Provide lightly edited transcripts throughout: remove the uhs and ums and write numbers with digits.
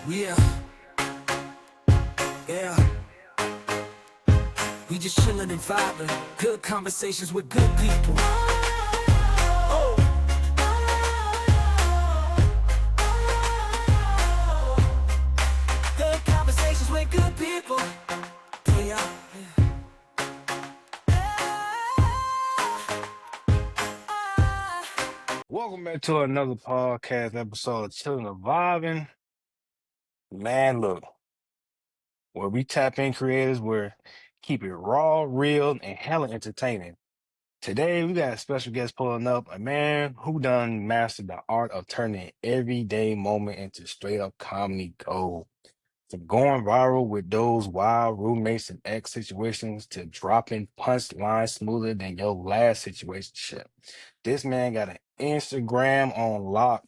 Yeah, yeah. We just chillin' and vibing. Good conversations with good people. Oh. Good conversations with good people. Yeah. Welcome back to another podcast episode of Chillin' and Vibing. Man, look, where we tap in creators, where keep it raw, real, and hella entertaining. Today, we got a special guest pulling up, a man who done mastered the art of turning everyday moment into straight up comedy gold. From going viral with those wild roommates and ex situations to dropping punch lines smoother than your last situationship. This man got an Instagram on lock.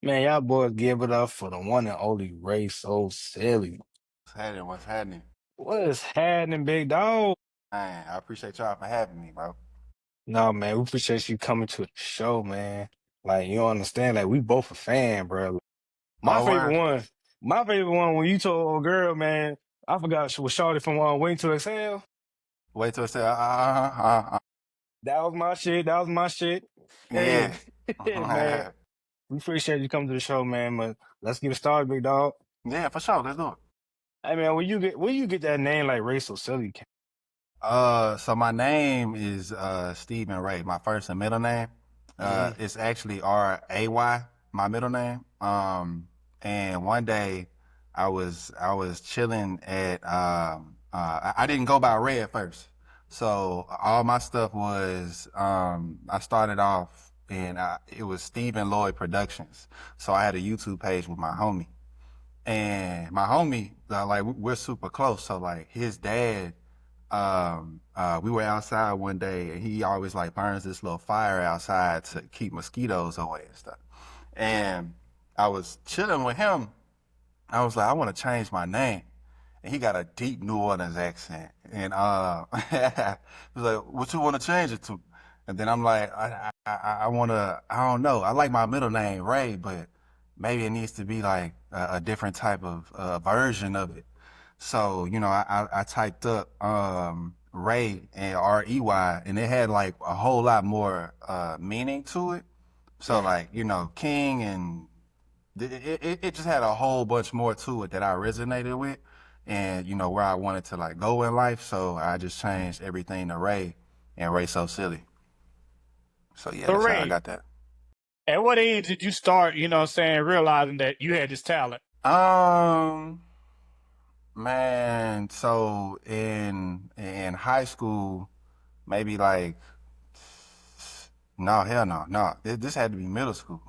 Man, y'all boys give it up for the one and only Reysosilly. What's happening? What's happening? What is happening, big dog? Man, I appreciate y'all for having me, bro. No, man, we appreciate you coming to the show, man. Like, you don't understand, like, we both a fan, bro. My Oh, favorite word. one, my favorite one, when you told old girl, man, I forgot she was Shorty from Waiting to Exhale. Wait till I say, That was my shit. That was my shit. Hey, yeah. man, we appreciate you coming to the show, man. But let's get it started, big dog. Yeah, for sure. Let's do it. Hey, man, when you get that name like Reysosilly? So my name is Stephen Ray, my first and middle name. Mm-hmm. It's actually Ray, my middle name. And one day I was chilling at I didn't go by Ray at first. So all my stuff was I started off and it was Stephen Lloyd Productions. So I had a YouTube page with my homie. And my homie, like we're super close. So like his dad, we were outside one day and he always like burns this little fire outside to keep mosquitoes away and stuff. And I was chilling with him. I was like, I want to change my name. And he got a deep New Orleans accent. And he was like, what you want to change it to? And then I'm like, I want to, I don't know. I like my middle name, Ray, but maybe it needs to be like a different type of version of it. So, I typed up Ray and Rey, and it had like a whole lot more meaning to it. So Right. like, King and it just had a whole bunch more to it that I resonated with and, where I wanted to like go in life. So I just changed everything to Ray and Reysosilly. So yeah, So, that's how I Ray, got that. at what age did you start, realizing that you had this talent? Um, Man, so in high school, maybe like no, hell no, no. This had to be middle school.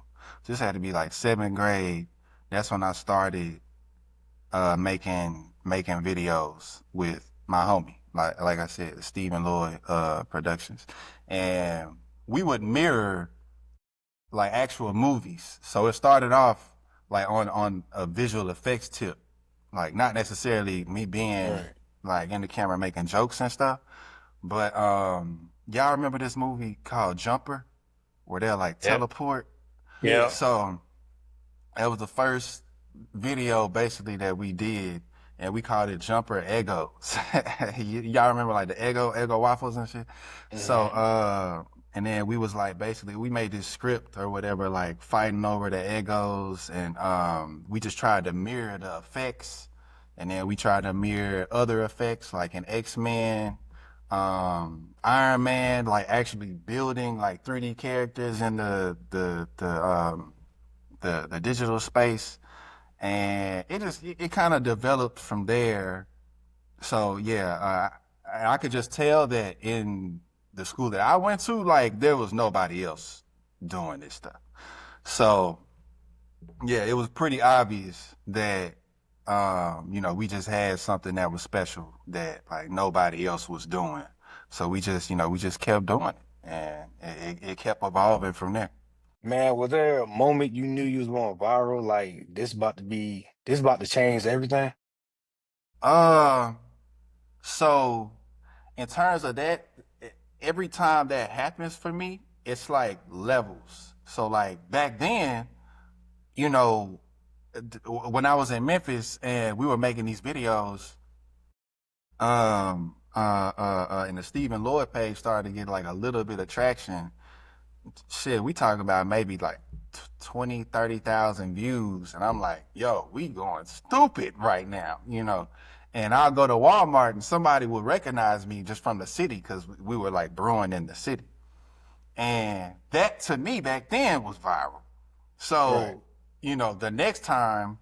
This had to be like seventh grade. That's when I started making videos with my homie. Like I said, Stephen Lloyd Productions. And we would mirror like actual movies. So it started off like on a visual effects tip, like not necessarily me being Right. like in the camera making jokes and stuff, but y'all remember this movie called Jumper where they'll like Yep. teleport? Yeah. So that was the first video basically that we did, and we called it Jumper Egos. Y'all remember like the Eggo waffles and shit? So, Hmm. and then we was like basically we made this script or whatever, like fighting over the Eggos, and we just tried to mirror the effects, and then we tried to mirror other effects like in X-Men, Iron Man, like actually building like 3D characters in the digital space, and it kind of developed from there. So yeah, I could just tell that in the school that I went to, like there was nobody else doing this stuff. So yeah, it was pretty obvious that we just had something that was special that like nobody else was doing. So we just kept doing it, and it kept evolving from there. Man, was there a moment you knew you was going viral? Like this about to change everything? Uh, so in terms of that, every time that happens for me, it's like levels. So like back then, you know, when I was in Memphis and we were making these videos, and the Stephen Lloyd page started to get like a little bit of traction. Shit, we talking about maybe like 20, 30,000 views. And I'm like, yo, we going stupid right now, you know? And I'll go to Walmart and somebody will recognize me just from the city because we were like brewing in the city. And that to me back then was viral. Right. So, you know, the next time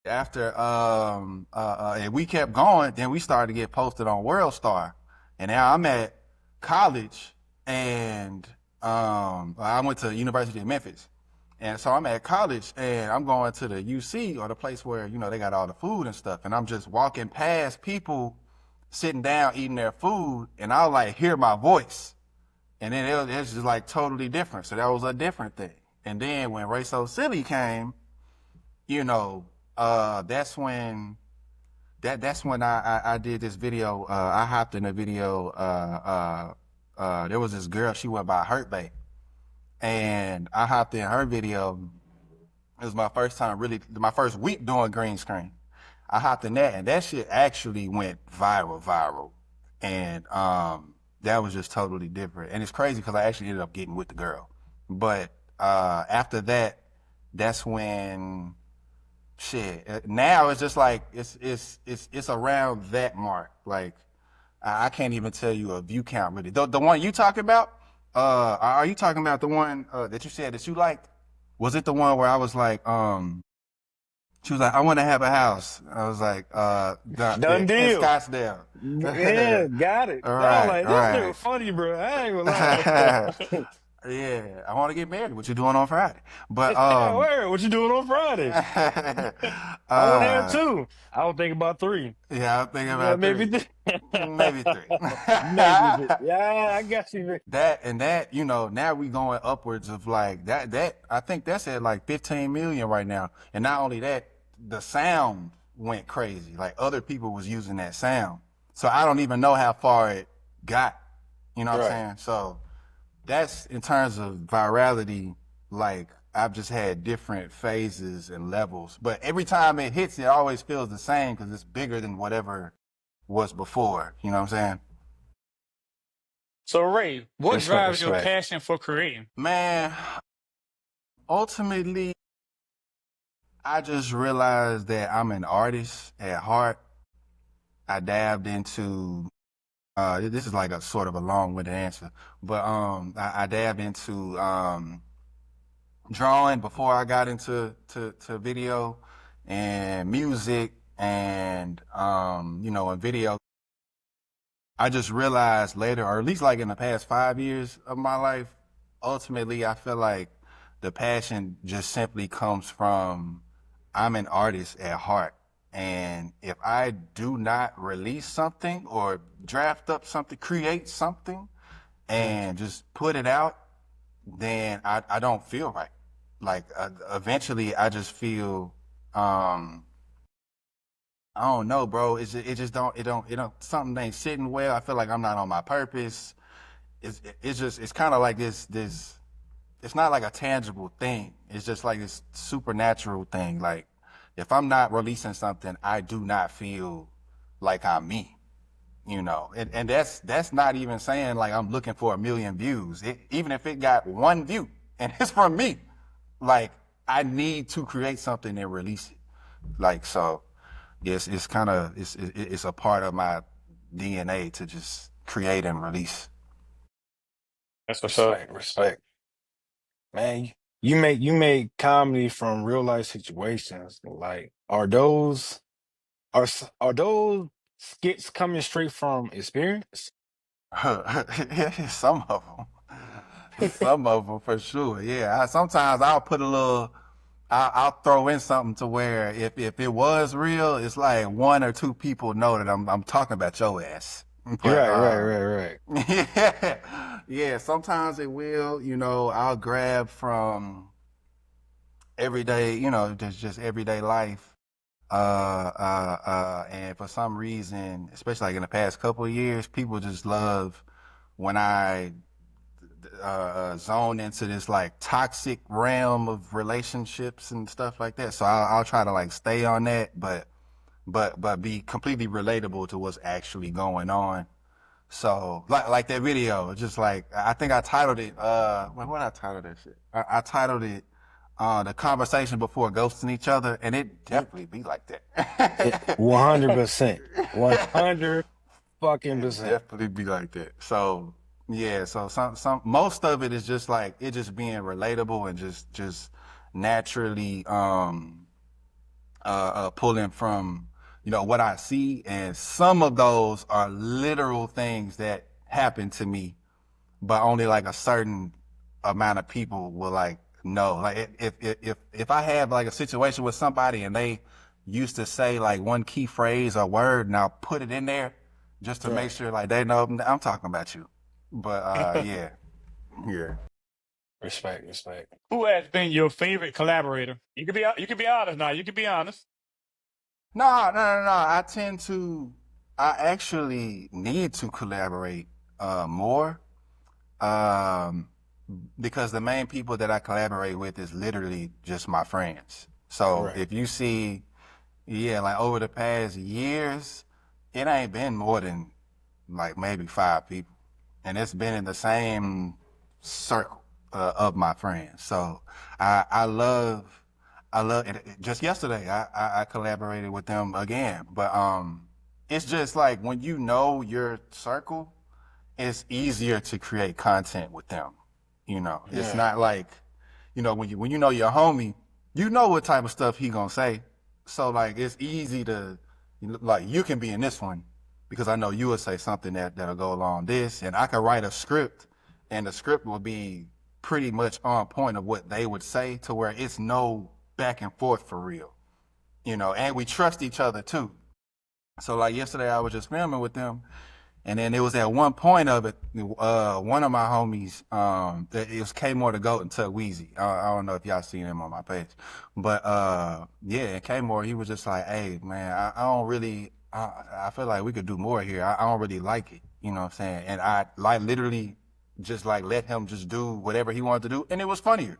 after and we kept going, then we started to get posted on World Star. And now I'm at college and I went to University of Memphis. And so I'm at college and I'm going to the UC, or the place where, you know, they got all the food and stuff. And I'm just walking past people sitting down eating their food, and I'll like hear my voice. And then it's just like totally different. So that was a different thing. And then when Reysosilly came, you know, that's when I did this video. I hopped in a video. There was this girl. She went by Hurt Bay, and I hopped in her video. It was my first time, really, my first week doing green screen. I hopped in that, and that shit actually went viral, and that was just totally different. And it's crazy because I actually ended up getting with the girl. But after that, that's when shit. Now it's just like it's around that mark. Like I can't even tell you a view count really. The one you talking about? Are you talking about the one that you said that you liked? Was it the one where I was like, she was like, I want to have a house. I was like, Done in deal. Scottsdale. Yeah, got it. All I was right, like, all this right. nigga funny, bro. I ain't gonna lie. Yeah, I want to get married. What you doing on Friday? But Yeah, where? What you doing on Friday? I want to have uh, two. I was thinking about three. yeah, I'm thinking Yeah, about maybe three, three. maybe three. Maybe three. Yeah, I got you. Man. That, you know, now we going upwards of like that I think that's at like 15 million right now. And not only that, the sound went crazy. Like other people was using that sound. So I don't even know how far it got. You know what I'm Right. saying? So that's in terms of virality, like I've just had different phases and levels. But every time it hits, it always feels the same because it's bigger than whatever was before. You know what I'm saying? So, Ray, what Respect, drives your respect. passion for creating? Man, ultimately, I just realized that I'm an artist at heart. I dabbed into this is like a sort of a long-winded answer, but I dabbed into drawing before I got into to video and music and you know, and video. I just realized later, or at least like in the past 5 years of my life, ultimately I feel like the passion just simply comes from I'm an artist at heart. And if I do not release something or draft up something, create something Mm. and just put it out, then I don't feel right. Like eventually I just feel, I don't know, bro. It just don't, something ain't sitting well. I feel like I'm not on my purpose. It's just, it's kind of like this, it's not like a tangible thing. It's just like this supernatural thing. Like if I'm not releasing something, I do not feel like I'm me, you know? And that's not even saying like I'm looking for 1 million views. Even if it got 1 view and it's from me, like I need to create something and release it. Like, so yes, it's kind of it's a part of my DNA to just create and release. That's what's up. Respect, respect. Man, you make comedy from real life situations. Like, are those skits coming straight from experience? Some of some of them for sure. Yeah, sometimes I'll put a little. I'll throw in something to where if it was real, it's like one or two people know that I'm talking about your ass. But Right, right, right, right. yeah, yeah. Sometimes it will. You know, I'll grab from everyday. You know, just everyday life. And for some reason, especially like in the past couple of years, people just love when I zone into this like toxic realm of relationships and stuff like that. So I'll try to like stay on that, but be completely relatable to what's actually going on. So like that video, just like I think I titled it. What I titled that shit? I titled it "The Conversation Before Ghosting Each Other," and it definitely be like that. 100%. 100 fucking It percent. definitely be like that. So yeah, so some most of it is just like it just being relatable and just naturally pulling from what I see, and some of those are literal things that happen to me, but only like a certain amount of people will like know. Like if I have like a situation with somebody and they used to say like one key phrase or word, and I'll put it in there just to make Right. sure like they know I'm talking about you. But yeah, yeah. Respect, respect. Who has been your favorite collaborator? You can be honest now. You can be honest. No. I actually need to collaborate more. Um, because the main people that I collaborate with is literally just my friends. So Right. if you see, yeah, like over the past years, it ain't been more than like maybe 5 people, and it's been in the same circle of my friends. So I love it. Just yesterday, I collaborated with them again, but it's just like when you know your circle, it's easier to create content with them. It's Yeah. not like, when you know your homie, you know what type of stuff he gonna say. So like it's easy to like you can be in this one because I know you will say something that'll go along this, and I can write a script, and the script will be pretty much on point of what they would say to where it's no back and forth for real. And we trust each other too. So like yesterday I was just filming with them, and then it was at one point of it, one of my homies, it was K More the Goat and Tuck Weezy. I don't know if y'all seen him on my page, but yeah, and K More, he was just like, "Hey man, I don't really, I feel like we could do more here. I don't really like it, you know what I'm saying?" And I like literally just like let him just do whatever he wanted to do, and it was funnier,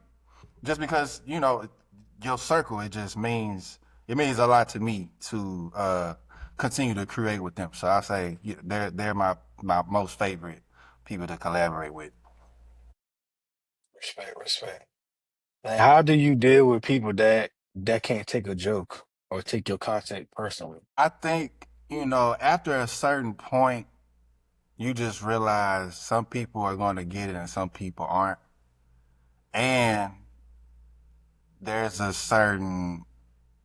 just because your circle, it means a lot to me to continue to create with them. So I say they're my most favorite people to collaborate with. Respect, respect. Like, how do you deal with people that can't take a joke or take your content personally? I think after a certain point, you just realize some people are going to get it and some people aren't, and there's a certain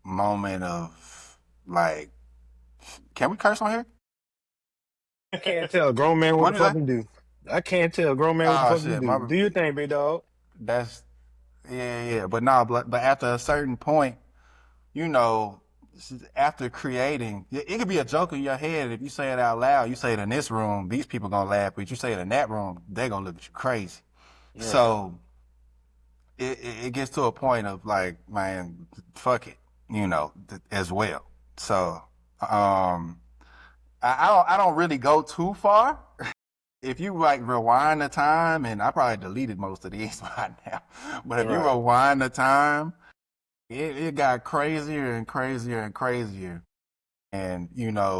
moment of like, can we curse on here? I can't tell a grown man what What the did you fuck say? to do. I can't tell a grown man what the Oh fuck to shit, do. Do your thing, big dog. that's yeah. But no, but after a certain point, you know, after creating, it could be a joke in your head. If you say it out loud, you say it in this room, these people gonna laugh. But you say it in that room, they gonna look at you crazy. Right. So it gets to a point of like, man, fuck it, as well. So I don't really go too far. If you like rewind the time, and I probably deleted most of these by now, but if you Right. rewind the time, it got crazier and crazier and crazier. And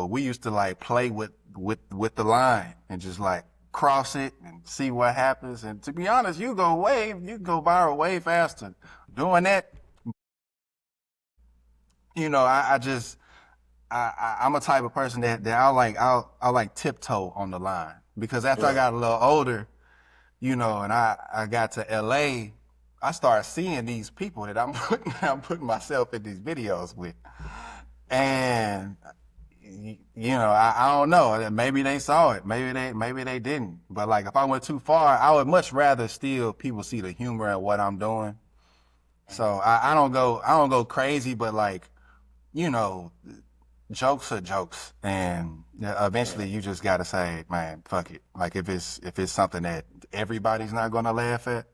we used to like play with the line and just like cross it and see what happens. And to be honest, you go viral way faster doing that. I just I'm a type of person that I like tiptoe on the line, because after I Right. got a little older, and I got to LA, I started seeing these people that I'm putting myself in these videos with. And I don't know. Maybe they saw it. Maybe they didn't. But like, if I went too far, I would much rather still people see the humor in what I'm doing. So I don't go crazy, but like, you know, jokes are jokes, and eventually Right. you just gotta say, man, fuck it. Like if it's something that everybody's not gonna laugh at,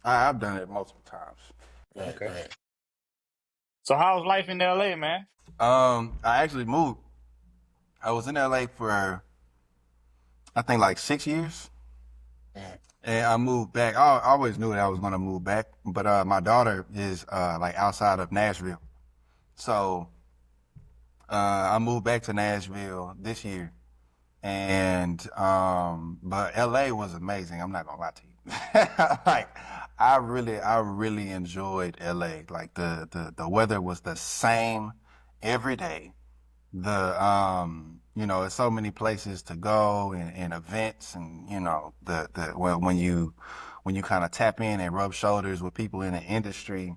I've done it multiple times. Right. Okay. Right. So how's life in LA, man? I actually moved. I was in LA for I think like 6 years. Right. And I moved back. I always knew that I was gonna move back, but my daughter is like outside of Nashville, so I moved back to Nashville this year, and but LA was amazing. I'm not gonna lie to you. Like I really enjoyed LA. Like the weather was the same every day. You know, there's so many places to go and events, and you know when you kind of tap in and rub shoulders with people in the industry,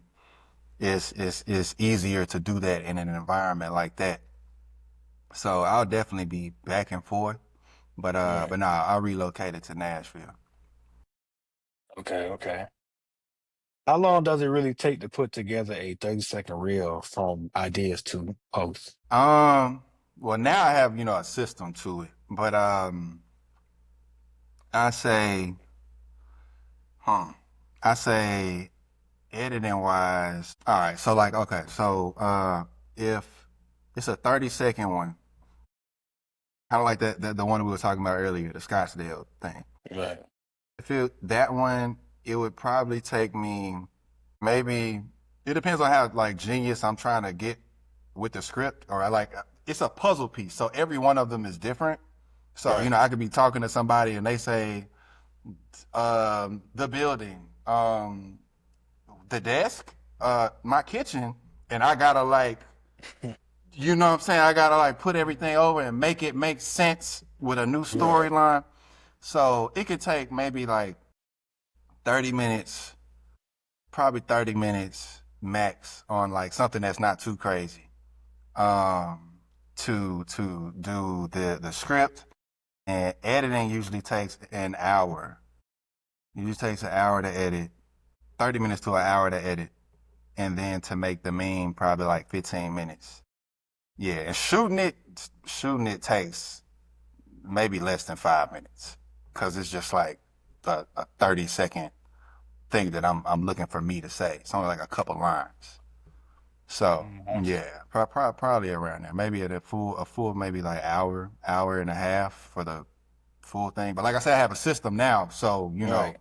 it's easier to do that in an environment like that. So I'll definitely be back and forth, Right. but nah, I relocated to Nashville. Okay, okay. How long does it really take to put together a 30-second reel from ideas to post? Well, now I have, you know, a system to it, but I say, hmm, I say editing wise. All right, so like, okay, so if it's a 30-second one, kind of like the one we were talking about earlier, the Scottsdale thing. Right. If that one, it would probably take me maybe. It depends on how like genius I'm trying to get with the script, or I like it's a puzzle piece, so every one of them is different. So you Right. know, I could be talking to somebody and they say the building, the desk, my kitchen, and I gotta like, you know what I'm saying? I gotta like put everything over and make it make sense with a new Right. storyline. So it could take maybe like 30 minutes, probably 30 minutes max on like something that's not too crazy. Um, to do the script, and editing usually takes an hour. It usually takes an hour to edit, 30 minutes to an hour to edit, and then to make the meme probably like 15 minutes. Yeah, and shooting it takes maybe less than 5 minutes because it's just like a 30-second thing that I'm looking for me to say. It's only like a couple lines. So Mhm. yeah, probably around there. Maybe at a full maybe like hour and a half for the full thing. But like I said, I have a system now, so you know, Right.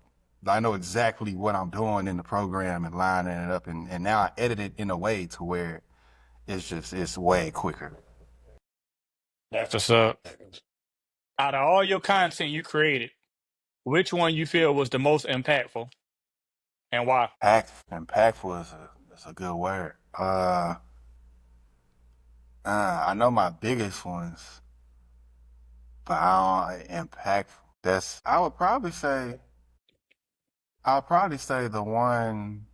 I know exactly what I'm doing in the program and lining it up, and now I edit it in a way to where it's way quicker. That's what's up. Out of all your content you created, which one you feel was the most impactful and why? Impactful is a good word. I know my biggest ones, but I don't impactful. That's I'll probably say the one.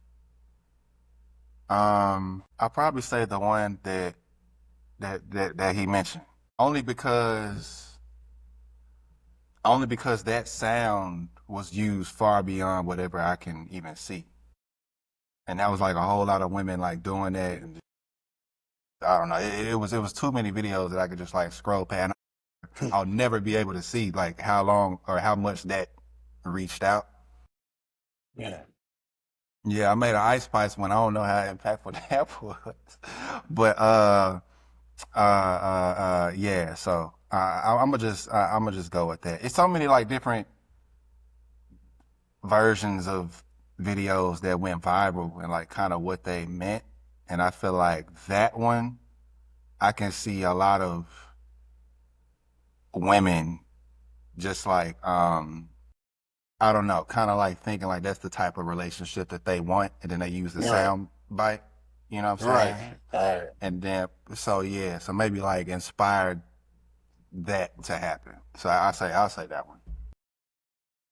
I'll probably say the one that he mentioned. Only because only because that sound was used far beyond whatever I can even see. And that was like a whole lot of women like doing that. And I don't know. It was too many videos that I could just like scroll past. I'll never be able to see like how long or how much that reached out. Yeah. Yeah, I made an Ice Spice one. I don't know how impactful that was, but yeah. So I'm gonna just go with that. It's so many like different versions of videos that went viral and like kind of what they meant, and I feel like that one I can see a lot of women just like I don't know, kind of like thinking like that's the type of relationship that they want, and then they use the Right. sound bite. You know what I'm saying? Right. Right. And then so yeah, so maybe like inspired that to happen. So I'll say that one.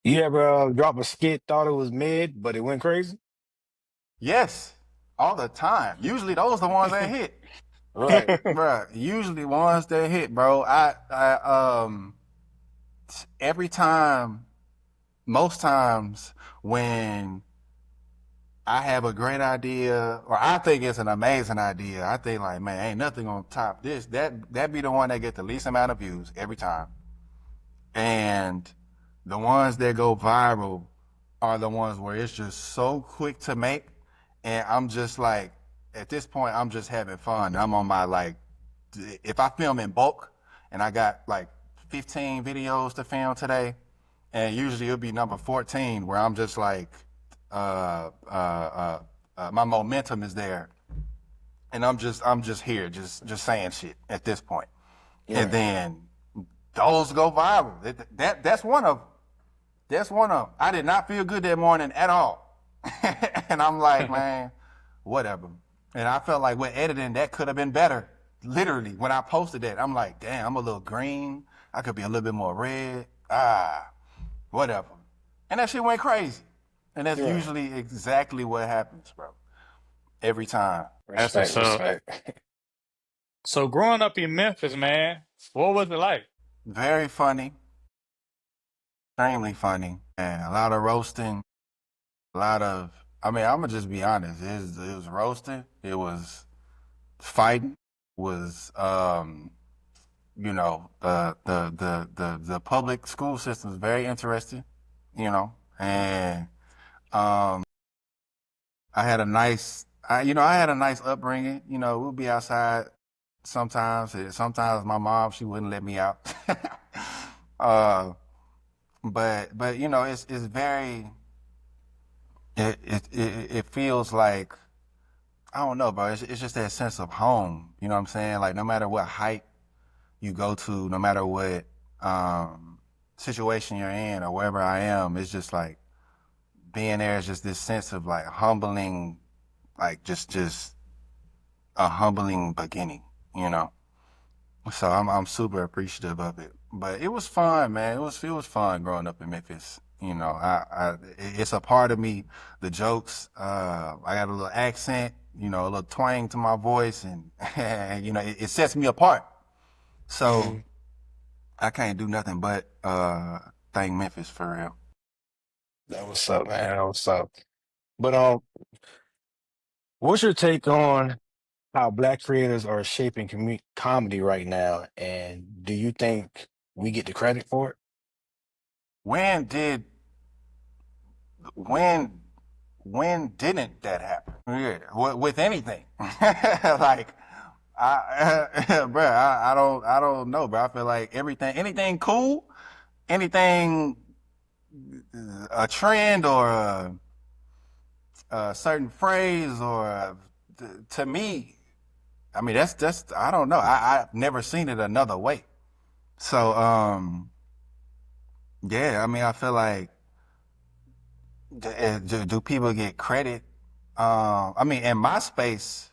You ever drop a skit, thought it was mid, but it went crazy? Yes, all the time. Usually those the ones that hit. Right. Bruh, usually ones that hit, bro. Every time, most times when I have a great idea or I think it's an amazing idea, I think like, man, ain't nothing on top this. That be the one that get the least amount of views every time. And the ones that go viral are the ones where it's just so quick to make. And I'm just like, at this point, I'm just having fun. I'm on my like, if I film in bulk and I got like 15 videos to film today, and usually it'll be number 14 where I'm just like, my momentum is there, and I'm just here, just saying shit at this point, and Right. then those go viral. That's one of 'em. That's one of them. I did not feel good that morning at all. And I'm like, man, whatever. And I felt like with editing, that could have been better. Literally, when I posted that, I'm like, damn, I'm a little green. I could be a little bit more red. Whatever. And that shit went crazy. And that's Right. usually exactly what happens, bro. Every time. That's Respect, what's up. respect. So growing up in Memphis, man, what was it like? Very funny. Extremely funny. And a lot of roasting. A lot of, I mean, I'm gonna just be honest. It was roasting. It was fighting. Was the public school system is very interesting. And I had a nice, I had a nice upbringing. We'll be outside sometimes. Sometimes my mom, she wouldn't let me out. uh, but it's very. It feels like, I don't know, bro. It's just that sense of home. You know what I'm saying? Like no matter what height you go to, no matter what situation you're in or wherever I am, it's just like being there is just this sense of like humbling, like just a humbling beginning. You know. So I'm super appreciative of it. But it was fun, man. It was fun growing up in Memphis. It's a part of me. The jokes, I got a little accent, a little twang to my voice, and it sets me apart. So Mhm. I can't do nothing but thank Memphis for real. That was up, man. That was up. But what's your take on how Black creators are shaping comedy right now, and do you think we get the credit for it? When did when when didn't that happen? Yeah, with anything, like bro, I don't know, bro. I feel like anything cool, anything, a trend or a certain phrase or to me, I mean that's I don't know. I've never seen it another way. So yeah, I mean I feel like do people get credit? I mean in my space,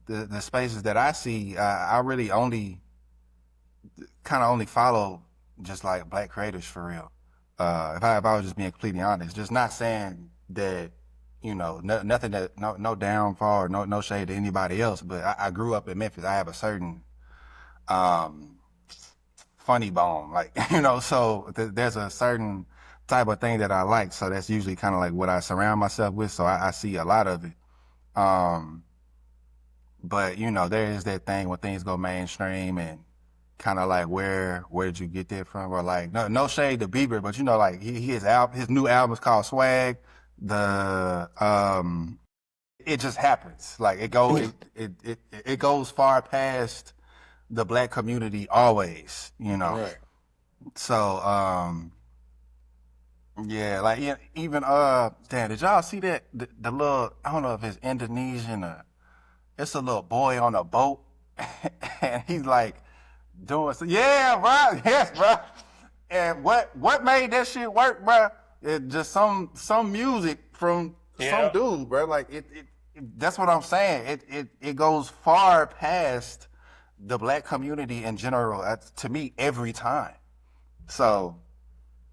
the spaces that I see, I really only kind of only follow just like Black creators for real. If I was just being completely honest, just not saying that nothing, that no downfall or no shade to anybody else, but I grew up in Memphis. I have a certain um, funny bone, like so there's a certain type of thing that I like. So that's usually kind of like what I surround myself with. So I see a lot of it. Um, but there is that thing when things go mainstream and kind of like where did you get that from? Or like no shade to Bieber, but like his new album is called Swag. The it just happens. Like it goes far past the Black community always. Right. So yeah, like even damn, did y'all see that the little, I don't know if it's Indonesian or it's a little boy on a boat and he's like doing so, yeah, bro, yes, bro. And what made that shit work, bro? It just some music from some Yeah. dude, bro. Like that's what I'm saying. It goes far past the Black community in general. To me, every time. So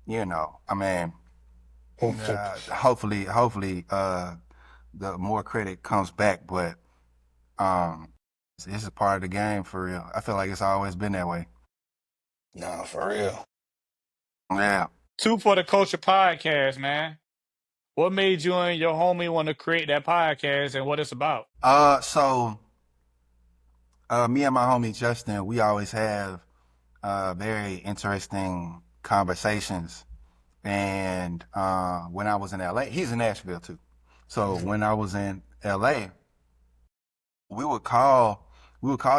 I mean, hopefully, the more credit comes back, but um, this is part of the game for real. I feel like it's always been that way. Nah, for real. Yeah. Two for the Culture podcast, man. What made you and your homie want to create that podcast and what it's about? So me and my homie Justin, we always have very interesting conversations. And when I was in LA, he's in Nashville too. So Mhm. when I was in LA, we would call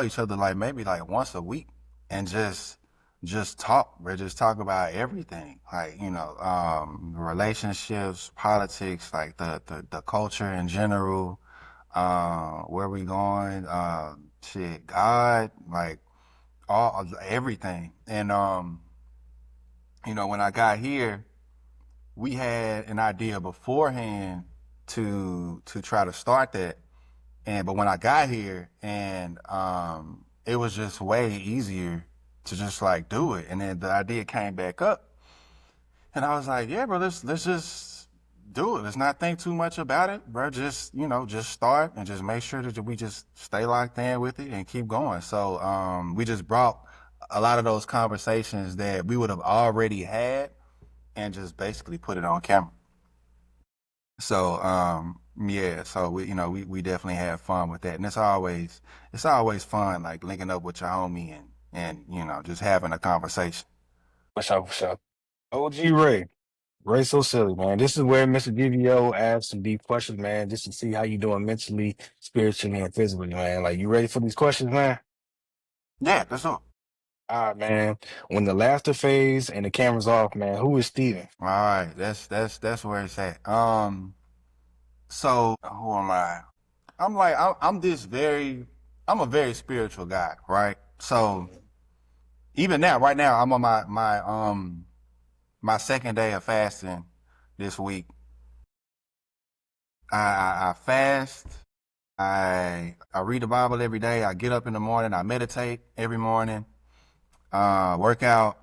each other like maybe like once a week and just just talk, bro. Just talk about everything, like relationships, politics, like the culture in general, where we going, shit, God, like all everything. And when I got here, we had an idea beforehand to try to start that. But when I got here, and it was just way easier to just like do it. And then the idea came back up, and I was like, yeah, bro, let's just do it. Let's not think too much about it, bro. Just just start and just make sure that we just stay locked in with it and keep going. So we just brought a lot of those conversations that we would have already had and just basically put it on camera. So yeah, so we definitely have fun with that. And it's always fun like linking up with your homie and just having a conversation. What's up? What's up? OG Reysosilly, man. This is where Mr. DVO asks some deep questions, man, just to see how you doing mentally, spiritually, and physically, man. Like, you ready for these questions, man? Yeah, that's all. All right, man. When the laughter fades and the camera's off, man, who is Steven? All right, that's where it's at. So who am I? I'm a very spiritual guy, right? So even now, right now, I'm on my second day of fasting this week. I fast. I read the Bible every day. I get up in the morning. I meditate every morning. Work out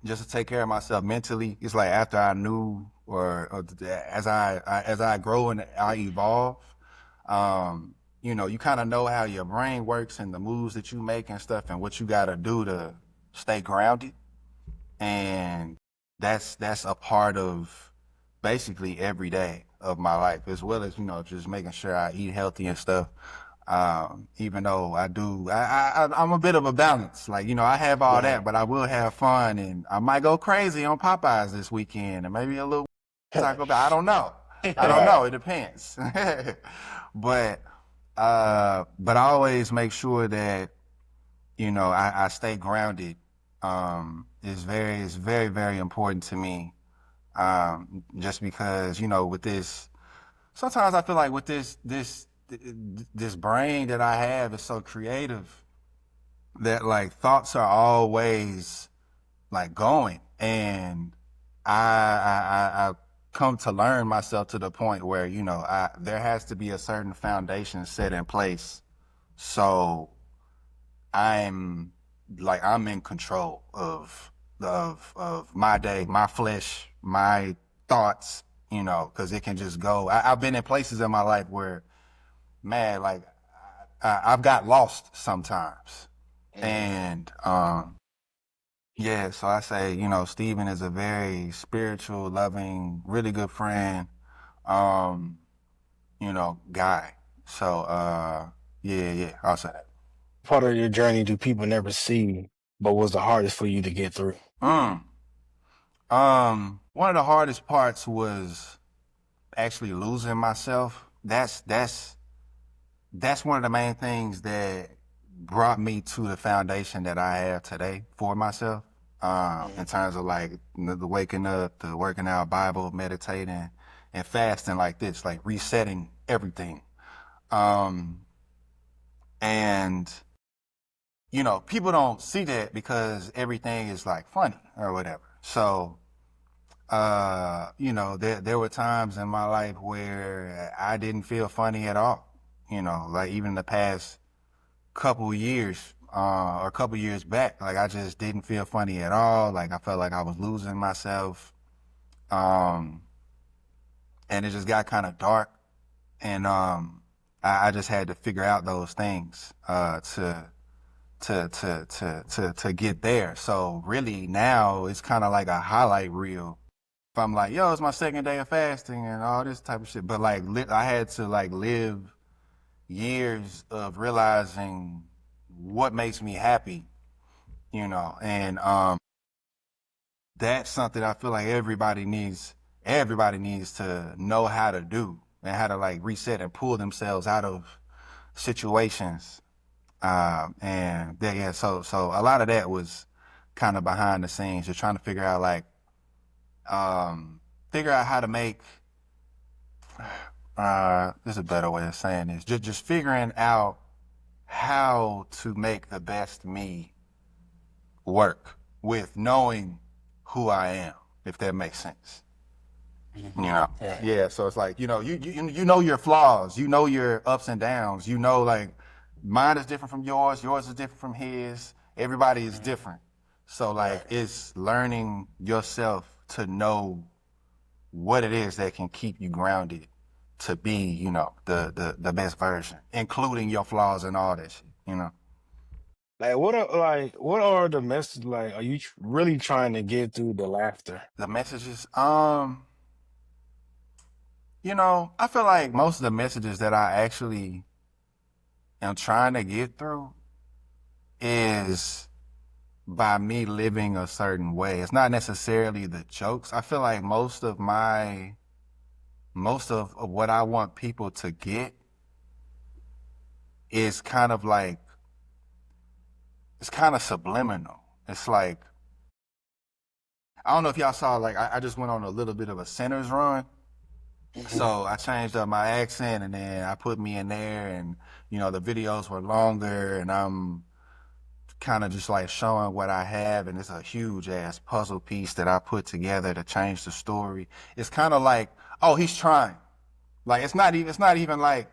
just to take care of myself mentally. It's like after I knew, or as I grow and I evolve, you kind of know how your brain works and the moves that you make and stuff, and what you got to do to stay grounded. And that's a part of basically every day of my life, as well as just making sure I eat healthy and stuff. Even though I'm a bit of a balance. Like I have all that, but I will have fun, and I might go crazy on Popeyes this weekend, and maybe a little Taco Bell. I don't know. I don't know. It depends. but but I always make sure that I stay grounded. It's very, very important to me. Just because, with this, sometimes I feel like with this brain that I have is so creative that like thoughts are always like going. And I come to learn myself to the point where, there has to be a certain foundation set in place. So I'm I'm in control of my day, my flesh, my thoughts, because it can just go. I've been in places in my life where, man, like I've got lost sometimes, and yeah. So I say, Stephen is a very spiritual, loving, really good friend, guy. So yeah, I'll say that. Part of your journey do people never see, but was the hardest for you to get through? Mm. One of the hardest parts was actually losing myself. That's one of the main things that brought me to the foundation that I have today for myself. In terms of like the waking up, the working out, Bible, meditating, and fasting like this, like resetting everything. And people don't see that because everything is like funny or whatever. So there were times in my life where I didn't feel funny at all. Like even the past couple years, or a couple years back, like I just didn't feel funny at all. Like I felt like I was losing myself. Um, and it just got kind of dark. And I just had to figure out those things to get there. So really now it's kind of like a highlight reel. If I'm like, yo, it's my second day of fasting and all this type of shit. But like, I had to like live years of realizing what makes me happy, and that's something I feel like everybody needs to know how to do, and how to like reset and pull themselves out of situations. And yeah, so a lot of that was kind of behind the scenes. You're trying to figure out like, figure out how to make, this is a better way of saying this. Just figuring out how to make the best me work with knowing who I am, if that makes sense. You know, yeah. So it's like, you know, you know your flaws, you know your ups and downs, you know, like mine is different from yours is different from his. Everybody is different. So like it's learning yourself to know what it is that can keep you grounded to be, you know, the best version, including your flaws and all that shit, you know. Like what are the messages like? Are you really trying to get through the laughter? The messages, you know, I feel like most of the messages that I actually am trying to get through is by me living a certain way. It's not necessarily the jokes. I feel like most of what I want people to get is kind of like, it's kind of subliminal. It's like, I don't know if y'all saw, like, I just went on a little bit of a center's run. So I changed up my accent and then I put me in there and, you know, the videos were longer and I'm kind of just like showing what I have. And it's a huge ass puzzle piece that I put together to change the story. It's kind of like, oh, he's trying. Like, it's not even like,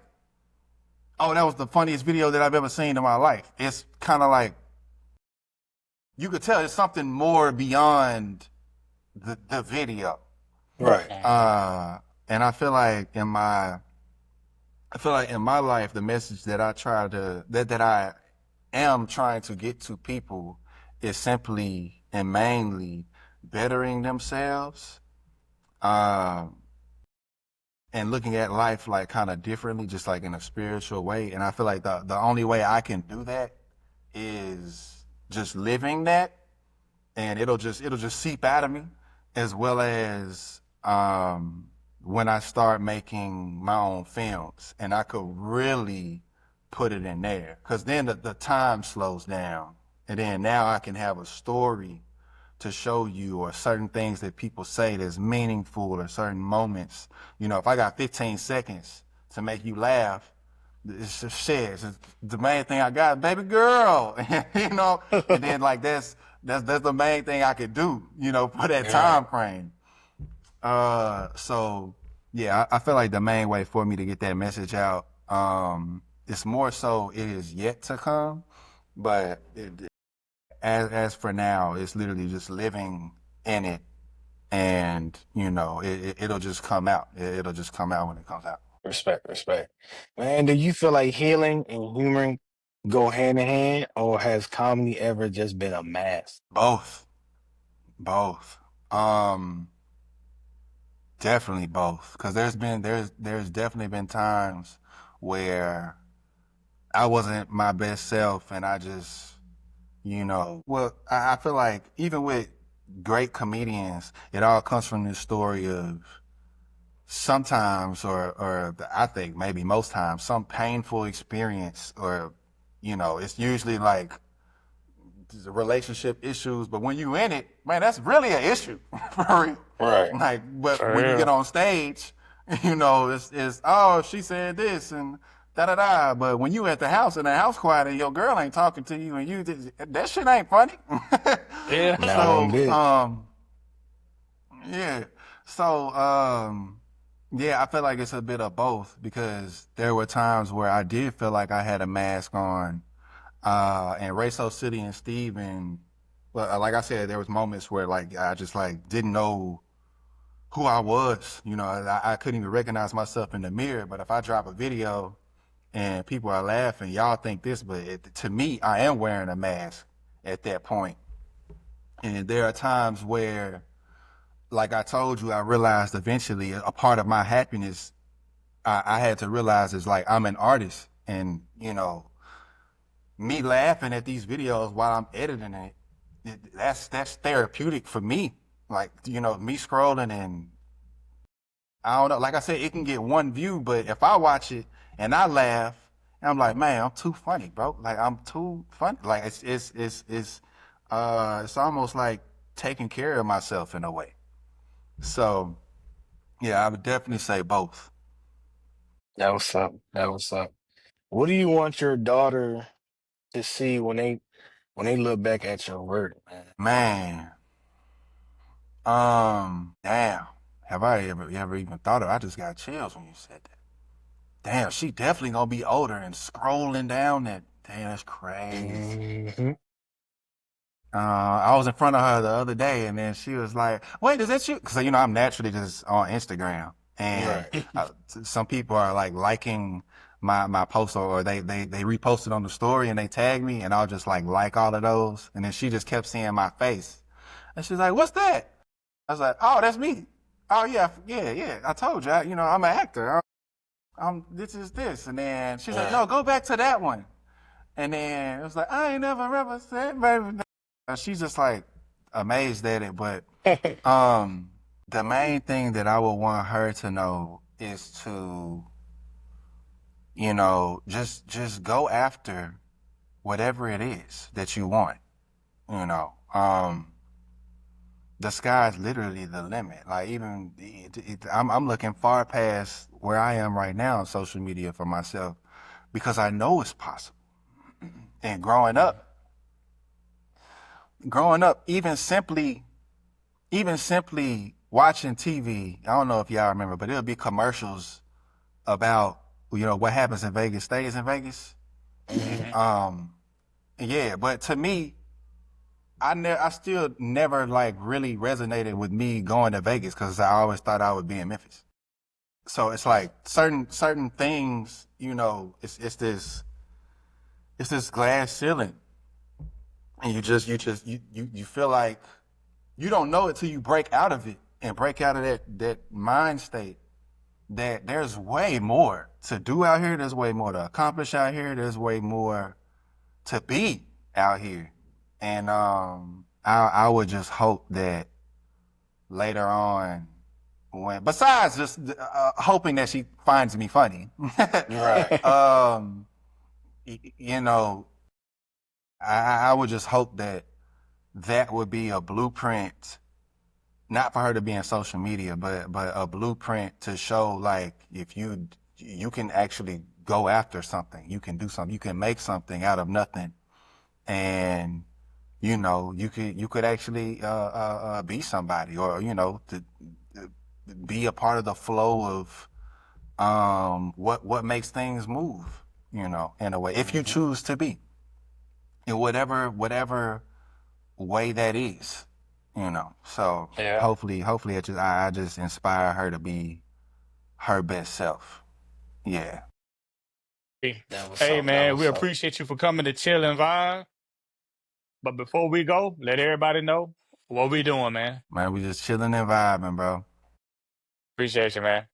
oh, that was the funniest video that I've ever seen in my life. It's kind of like, you could tell it's something more beyond the video. Right. And I feel like in my life, the message that I am trying to get to people is simply and mainly bettering themselves, and looking at life like kind of differently, just like in a spiritual way. And I feel like the only way I can do that is just living that, and it'll just seep out of me, as well as when I start making my own films and I could really put it in there, because then the time slows down, and then now I can have a story to show you, or certain things that people say that's meaningful, or certain moments. You know, if I got 15 seconds to make you laugh, it's just shit. It's just the main thing I got, baby girl. You know, and then like that's the main thing I could do, you know, for that time frame. So yeah, I feel like the main way for me to get that message out, it's more so it is yet to come, but as for now, it's literally just living in it, and you know, it'll just come out. It'll just come out when it comes out. Respect. Man, do you feel like healing and humor go hand in hand, or has comedy ever just been a mask? Both. Um, Definitely both. Because there's definitely been times where I wasn't my best self, and I just, you know, well, I feel like even with great comedians, it all comes from this story of sometimes, or I think maybe most times, some painful experience, or, you know, it's usually like relationship issues, but when you in it, man, that's really an issue for real. Right. Like, but For when you real. get on stage, you know, it's oh, she said this and da da da. But when you at the house and the house quiet and your girl ain't talking to you and that shit ain't funny. Yeah. Not one So, bit. yeah. So, yeah, I feel like it's a bit of both, because there were times where I did feel like I had a mask on, and Reysosilly and Steven, well, like I said, there was moments where like I just like didn't know who I was. You know, I couldn't even recognize myself in the mirror. But if I drop a video and people are laughing, y'all think this, but to me, I am wearing a mask at that point. And there are times where, like I told you, I realized eventually a part of my happiness I had to realize is like I'm an artist, and you know, me laughing at these videos while I'm editing that's therapeutic for me. Like, you know, me scrolling and I don't know, like I said, it can get one view, but if I watch it and I laugh, and I'm like, man, I'm too funny, bro. Like I'm too funny. Like it's It's almost like taking care of myself in a way. So yeah, I would definitely say both. That was up. That was up. What do you want your daughter to see when they look back at your work, man? Man, damn. Have I ever even thought of? I just got chills when you said that. Damn, she definitely gonna be older and scrolling down that. Damn, that's crazy. Hmm. I was in front of her the other day, and then she was like, "Wait, is that you?" Because I'm naturally just on Instagram, and Right. some people are like liking my post, or they reposted on the story and they tag me, and I'll just like all of those, and then she just kept seeing my face, and she's like, "What's that?" I was like, "Oh, that's me." Oh yeah, yeah. I told you, I'm an actor. This is this, and then she's like, "No, go back to that one." And then it was like, "I ain't never ever said, baby." She's just like amazed at it. But the main thing that I would want her to know is to, just go after whatever it is that you want. You know, the sky's literally the limit. Like even I'm looking far past where I am right now on social media for myself because I know it's possible. And growing up, even simply watching TV. I don't know if y'all remember, but it'll be commercials about what happens in Vegas stays in Vegas. Hmm. Um, yeah, but to me, I still never like really resonated with me going to Vegas because I always thought I would be in Memphis. So it's like certain things, it's this glass ceiling, and you feel like you don't know it till you break out of it and break out of that mind state that there's way more to do out here. There's way more to accomplish out here. There's way more to be out here. And I would just hope that later on, besides just hoping that she finds me funny, Right. um, you know, I would just hope that that would be a blueprint, not for her to be in social media, but a blueprint to show like if you can actually go after something, you can do something, you can make something out of nothing, and you could actually be somebody, or to be a part of the flow of what makes things move, in a way, if you Hmm. choose to be in whatever way that is, So Yeah. hopefully I just inspire her to be her best self. Yeah. That was Hey up. That man, we was up. appreciate you for coming to Chill and Vibe. But before we go, let everybody know what we doing, man. Man, we just chilling and vibing, bro. Appreciate you, man.